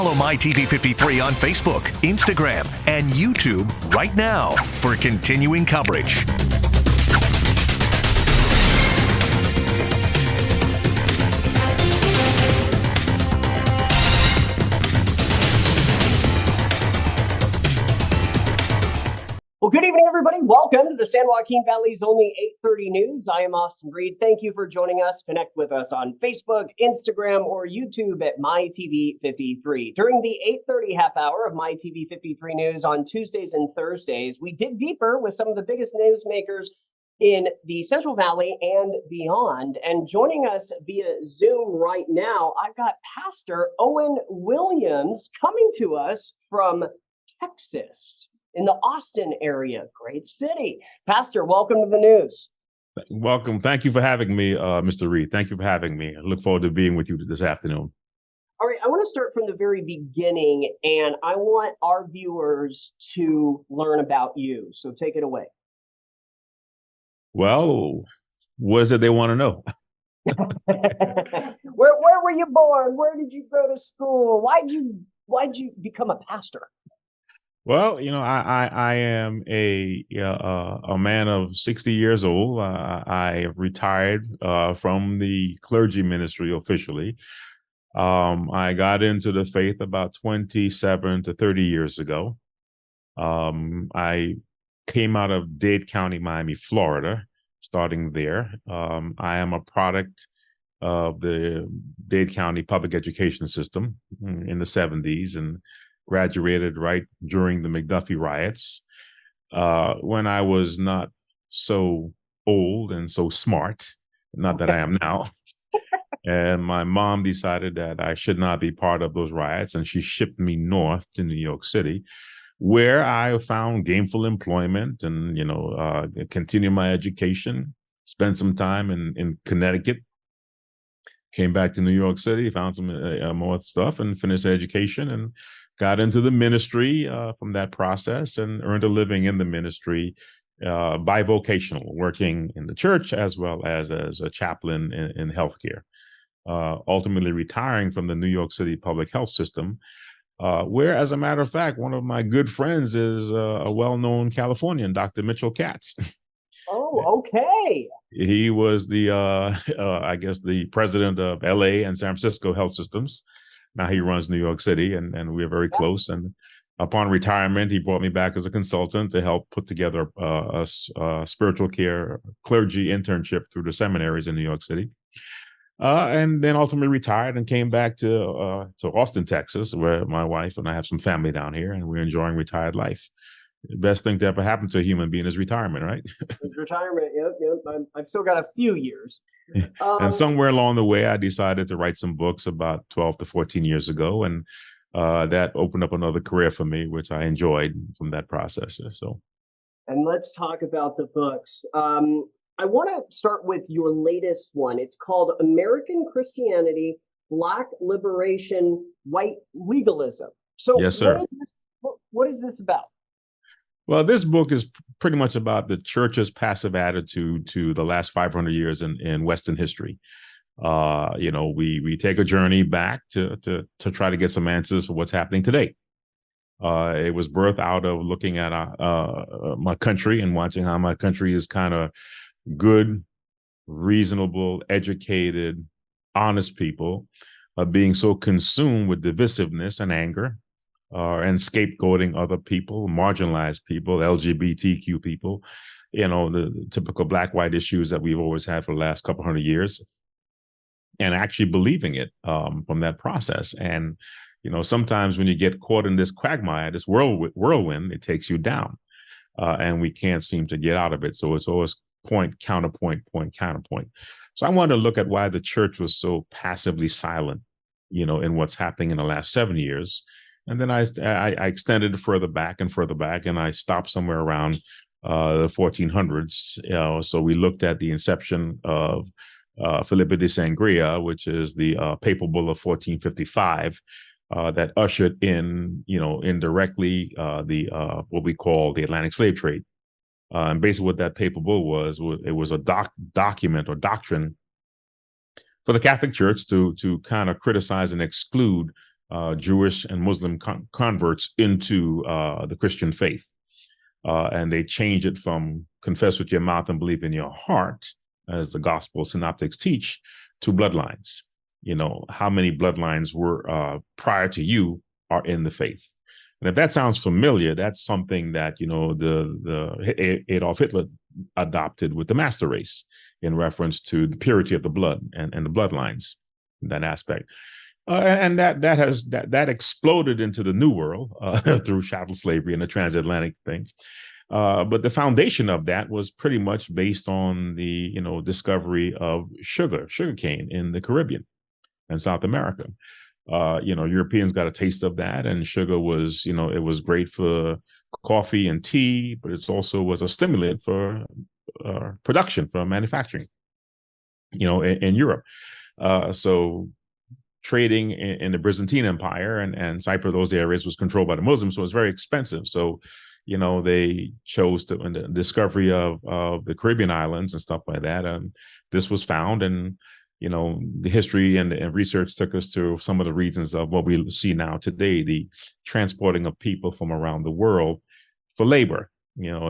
Follow MyTV53 on Facebook, Instagram, and YouTube right now for continuing coverage. Well, good evening, everybody. Welcome to the San Joaquin Valley's only 8:30 News. I am Austin Reed. Thank you for joining us. Connect with us on Facebook, Instagram, or YouTube at MyTV53. During the 8:30 half hour of MyTV53 News on Tuesdays and Thursdays, we dig deeper with some of the biggest newsmakers in the Central Valley and beyond. And joining us via Zoom right now, I've got Pastor Owen Williams coming to us from Texas, in the Austin area. Great city. Pastor, welcome to the news. Welcome. Thank you for having me, Mr. Reed. Thank you for having me. I look forward to being with you this afternoon. All right, I want to start from the very beginning, and I want our viewers to learn about you. So take it away. Well, what is it they want to know? Where were you born? Where did you go to school? Why'd you become a pastor? Well, you know, I am a man of 60 years old. I retired from the clergy ministry officially. I got into the faith about 27 to 30 years ago. I came out of Dade County, Miami, Florida, starting there. I am a product of the Dade County public education system in the 70s and graduated right during the McDuffie riots, when I was not so old and so smart, not that I am now. And my mom decided that I should not be part of those riots, and she shipped me north to New York City, where I found gainful employment and, continue my education, spent some time in Connecticut, came back to New York City, found some more stuff and finished education and got into the ministry from that process and earned a living in the ministry bivocational, working in the church as well as a chaplain in healthcare. Ultimately retiring from the New York City public health system, where, as a matter of fact, one of my good friends is a well-known Californian, Dr. Mitchell Katz. Oh, okay. He was the president of LA and San Francisco health systems. Now he runs New York City, and we're very close. And upon retirement, he brought me back as a consultant to help put together a spiritual care clergy internship through the seminaries in New York City. And then ultimately retired and came back to Austin, Texas, where my wife and I have some family down here, and we're enjoying retired life. The best thing to ever happen to a human being is retirement, right? Retirement, yep. I've still got a few years. And somewhere along the way, I decided to write some books about 12 to 14 years ago. And that opened up another career for me, which I enjoyed from that process. And let's talk about the books. I want to start with your latest one. It's called American Christianity, Black Liberation, White Legalism. So yes, sir. What is this about? Well, this book is pretty much about the church's passive attitude to the last 500 years in Western history. We take a journey back to try to get some answers for what's happening today. It was birthed out of looking at my country and watching how my country is kind of good, reasonable, educated, honest people being so consumed with divisiveness and anger. And scapegoating other people, marginalized people, LGBTQ people, the typical black-white issues that we've always had for the last couple hundred years, and actually believing it from that process. And, sometimes when you get caught in this quagmire, this whirlwind, it takes you down, and we can't seem to get out of it. So it's always point, counterpoint, point, counterpoint. So I wanted to look at why the church was so passively silent, in what's happening in the last 7 years. And then I extended further back, and I stopped somewhere around the 1400s. So we looked at the inception of Felipe de Sangria, which is the papal bull of 1455, that ushered in, indirectly the what we call the Atlantic slave trade. And basically what that papal bull was it was a document or doctrine for the Catholic Church to kind of criticize and exclude Jewish and Muslim converts into the Christian faith. And they changed it from confess with your mouth and believe in your heart, as the gospel synoptics teach, to bloodlines. How many bloodlines were prior to you are in the faith. And if that sounds familiar, that's something that, the Adolf Hitler adopted with the master race in reference to the purity of the blood and the bloodlines in that aspect. And that exploded into the New World through chattel slavery and the transatlantic thing. But the foundation of that was pretty much based on the discovery of sugarcane in the Caribbean and South America. Europeans got a taste of that, and sugar was, it was great for coffee and tea, but it also was a stimulant for production, for manufacturing, in Europe. So trading in the Byzantine Empire and Cyprus, those areas, was controlled by the Muslims, so it was very expensive. So, they chose to, in the discovery of the Caribbean islands and stuff like that, this was found, and the history and research took us to some of the reasons of what we see now today, the transporting of people from around the world for labor.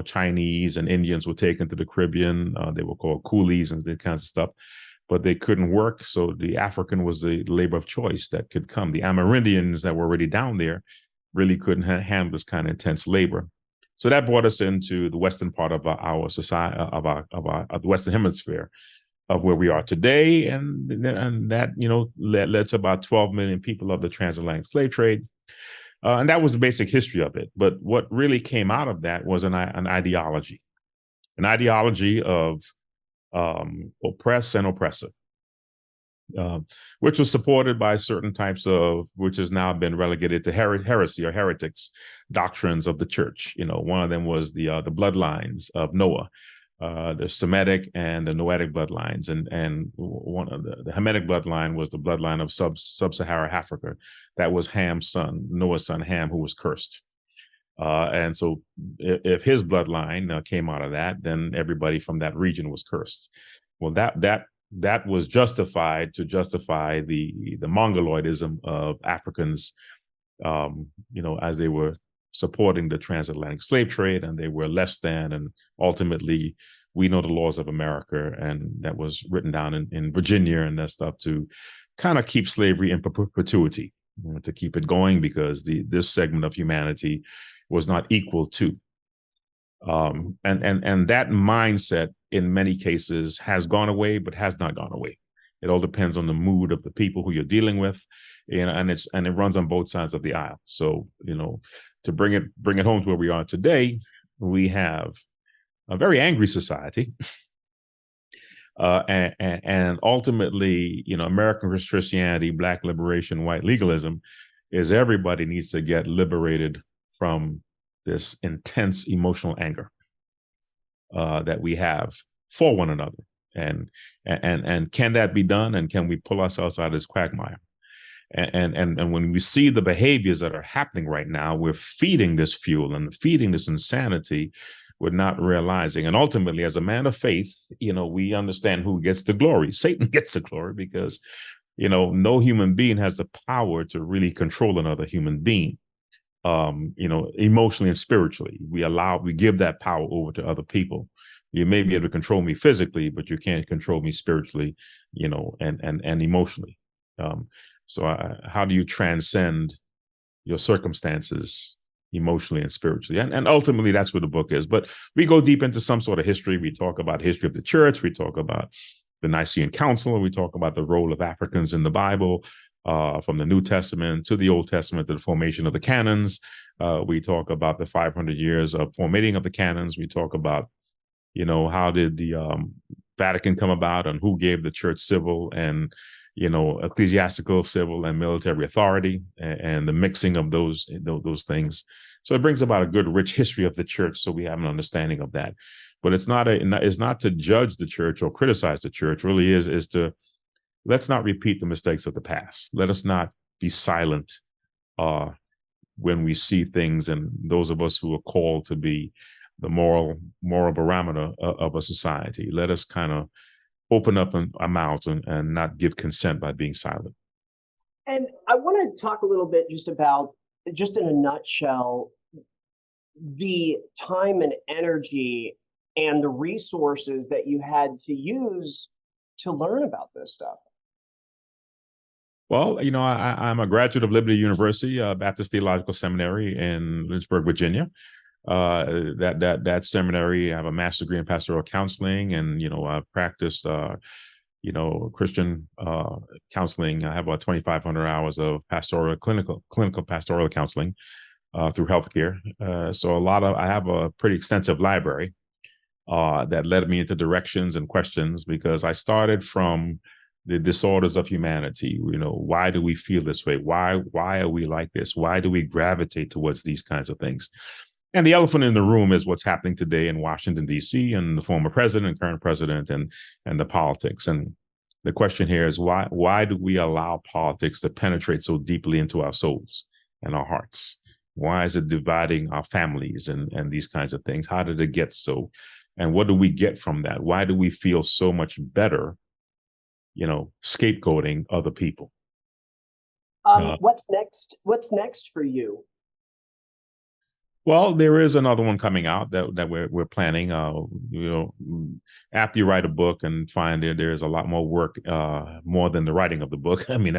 Chinese and Indians were taken to the Caribbean. They were called coolies and that kinds of stuff, but they couldn't work. So the African was the labor of choice that could come. The Amerindians that were already down there really couldn't handle this kind of intense labor. So that brought us into the western part of our society, of the Western Hemisphere, of where we are today, and that led to about 12 million people of the transatlantic slave trade, and that was the basic history of it. But what really came out of that was an ideology of oppress and oppressor, which was supported by certain types of, which has now been relegated to heresy or heretics doctrines of the church. One of them was the bloodlines of Noah. The Semitic and the Noahic bloodlines, and one of the Hamitic bloodline was the bloodline of sub-Saharan Africa. That was Ham's son, Noah's son Ham, who was cursed. And so, if his bloodline came out of that, then everybody from that region was cursed. Well, that was justified to justify the Mongoloidism of Africans, as they were supporting the transatlantic slave trade, and they were less than, and ultimately we know the laws of America, and that was written down in Virginia and that stuff to kind of keep slavery in perpetuity, to keep it going, because this segment of humanity was not equal to. And that mindset in many cases has gone away, but has not gone away. It all depends on the mood of the people who you're dealing with, and it runs on both sides of the aisle. So, to bring it home to where we are today, we have a very angry society, and ultimately, American Christianity, Black liberation, white legalism, is everybody needs to get liberated from this intense emotional anger that we have for one another, and can that be done? And can we pull ourselves out of this quagmire? And when we see the behaviors that are happening right now, we're feeding this fuel and feeding this insanity. We're not realizing. And ultimately, as a man of faith, we understand who gets the glory. Satan gets the glory because, no human being has the power to really control another human being, emotionally and spiritually. We give that power over to other people. You may be able to control me physically, but you can't control me spiritually, and emotionally. So how do you transcend your circumstances emotionally and spiritually? And ultimately, that's what the book is. But we go deep into some sort of history. We talk about history of the church. We talk about the Nicene Council. We talk about the role of Africans in the Bible, from the New Testament to the Old Testament, to the formation of the canons. We talk about the 500 years of formatting of the canons. We talk about, how did the Vatican come about, and who gave the church civil and ecclesiastical, civil, and military authority, and the mixing of those things. So it brings about a good, rich history of the church, so we have an understanding of that. But it's not to judge the church or criticize the church. Really is to, let's not repeat the mistakes of the past. Let us not be silent when we see things, and those of us who are called to be the moral barometer of a society. Let us kind of open up our mouths and not give consent by being silent. And I want to talk a little bit just about, just in a nutshell, the time and energy and the resources that you had to use to learn about this stuff. Well, I'm a graduate of Liberty University, Baptist Theological Seminary in Lynchburg, Virginia. That seminary, I have a master's degree in pastoral counseling, and I've practiced Christian counseling. I have about 2,500 hours of clinical pastoral counseling through healthcare. So I have a pretty extensive library that led me into directions and questions, because I started from the disorders of humanity. Why do we feel this way? Why are we like this? Why do we gravitate towards these kinds of things? And the elephant in the room is what's happening today in Washington, D.C., and the former president, current president, and the politics. And the question here is, why do we allow politics to penetrate so deeply into our souls and our hearts? Why is it dividing our families and these kinds of things? How did it get so? And what do we get from that? Why do we feel so much better, scapegoating other people? What's next? What's next for you? Well, there is another one coming out that we're planning. After you write a book and find there's a lot more work, more than the writing of the book. I mean,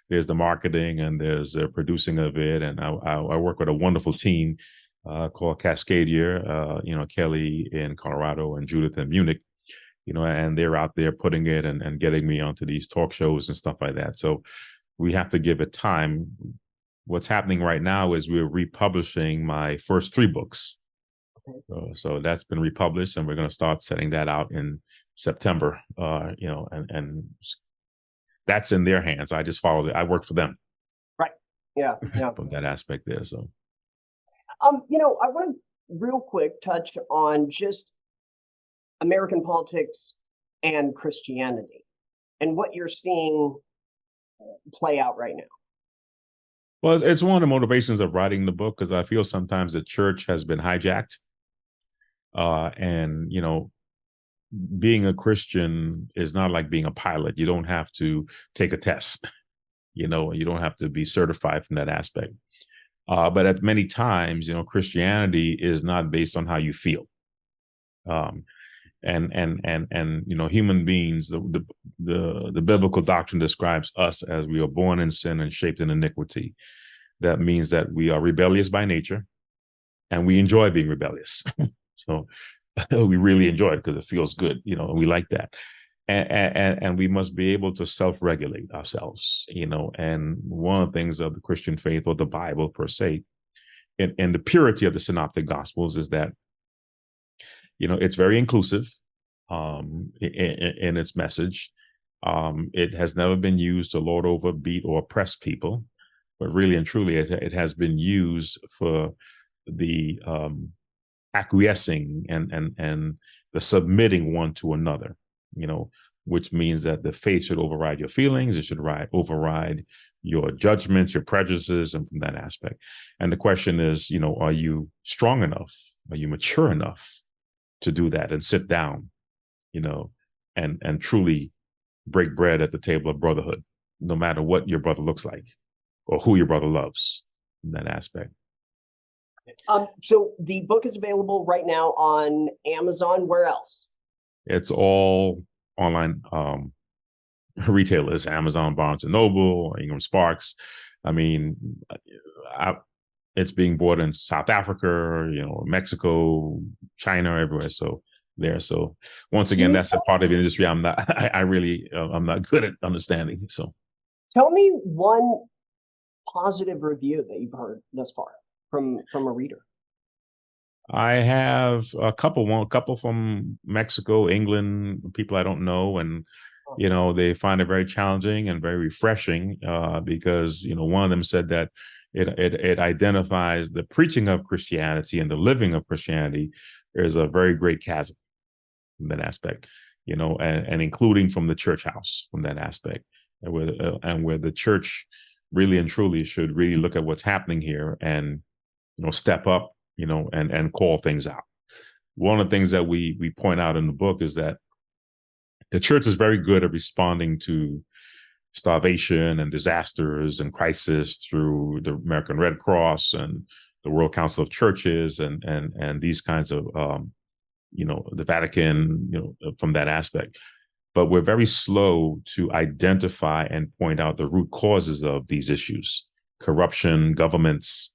there's the marketing and there's the producing of it, and I work with a wonderful team called Cascadier. Kelly in Colorado and Judith in Munich. And they're out there putting it and getting me onto these talk shows and stuff like that. So we have to give it time. What's happening right now is we're republishing my first 3 books. Okay. So that's been republished, and we're going to start setting that out in September. And that's in their hands. I just followed it. I work for them. Right. Yeah. Yeah. From that aspect there. So, I want to real quick touch on just American politics and Christianity and what you're seeing play out right now. Well, it's one of the motivations of writing the book, because I feel sometimes the church has been hijacked. And being a Christian is not like being a pilot. You don't have to take a test. You don't have to be certified from that aspect. But at many times, Christianity is not based on how you feel. And human beings, the biblical doctrine describes us as we are born in sin and shaped in iniquity. That means that we are rebellious by nature, and we enjoy being rebellious. So we really enjoy it because it feels good, and we like that. And we must be able to self-regulate ourselves, and one of the things of the Christian faith, or the Bible per se, and the purity of the synoptic gospels, is that it's very inclusive in its message. It has never been used to lord over, beat, or oppress people, but really and truly, it has been used for the acquiescing and the submitting one to another, which means that the faith should override your feelings. It should override your judgments, your prejudices, and from that aspect. And the question is, are you strong enough? Are you mature enough to do that and sit down, and truly break bread at the table of brotherhood, no matter what your brother looks like or who your brother loves in that aspect. So the book is available right now on Amazon. Where else? It's all online retailers: Amazon, Barnes and Noble, Ingram Sparks. I mean, it's being bought in South Africa, Mexico, China, everywhere. So once again, that's a part of the industry I'm not. I'm not good at understanding. So, tell me one positive review that you've heard thus far from a reader. I have a couple from Mexico, England, people I don't know, and they find it very challenging and very refreshing, because one of them said that it identifies the preaching of Christianity and the living of Christianity. There's a very great chasm from that aspect, and including from the church house from that aspect, and where the church really and truly should really look at what's happening here and step up, and call things out. One of the things that we point out in the book is that the church is very good at responding to starvation and disasters and crisis through the American Red Cross and the World Council of Churches and these kinds of the Vatican, from that aspect. But we're very slow to identify and point out the root causes of these issues: corruption, governments,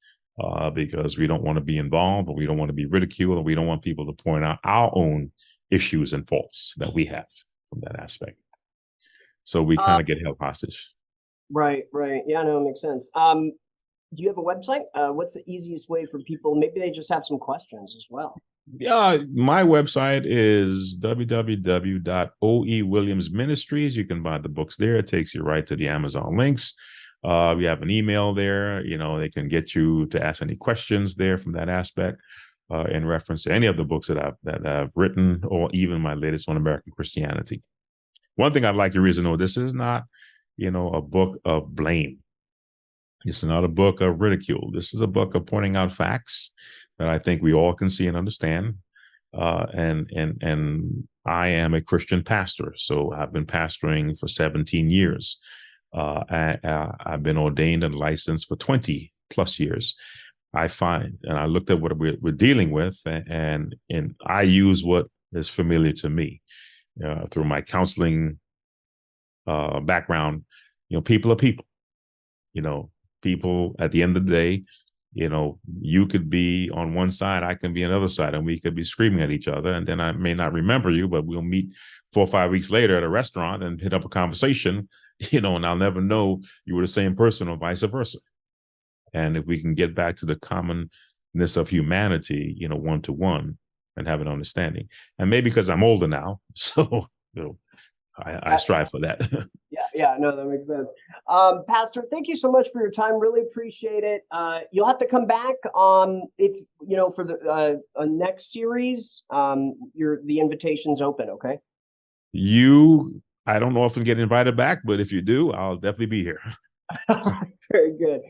because we don't want to be involved, or we don't want to be ridiculed, or we don't want people to point out our own issues and faults that we have from that aspect. So we kind of get held hostage. Right. Yeah, no, it makes sense. Do you have a website? What's the easiest way for people? Maybe they just have some questions as well. Yeah, my website is www.oewilliamsministries. You can buy the books there. It takes you right to the Amazon links. We have an email there. They can get you to ask any questions there from that aspect, in reference to any of the books that I've written, or even my latest on American Christianity. One thing I'd like your readers to know: this is not, a book of blame. It's not a book of ridicule. This is a book of pointing out facts that I think we all can see and understand. And I am a Christian pastor, so I've been pastoring for 17 years. I've been ordained and licensed for 20 plus years. I find, and I looked at what we're dealing with, and I use what is familiar to me through my counseling background. People are people. People at the end of the day, you could be on one side, I can be on the other side, and we could be screaming at each other. And then I may not remember you, but we'll meet 4 or 5 weeks later at a restaurant and hit up a conversation, and I'll never know you were the same person, or vice versa. And if we can get back to the commonness of humanity, one to one, and have an understanding. And maybe because I'm older now, so I strive for that. Yeah, no, that makes sense. Pastor, thank you so much for your time. Really appreciate it. You'll have to come back if for the next series. The invitation's open. Okay. I don't often get invited back, but if you do, I'll definitely be here. Very good.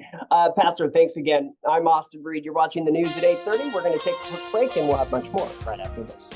Pastor, thanks again. I'm Austin Reed. You're watching the news at 8:30. We're going to take a quick break, and we'll have much more right after this.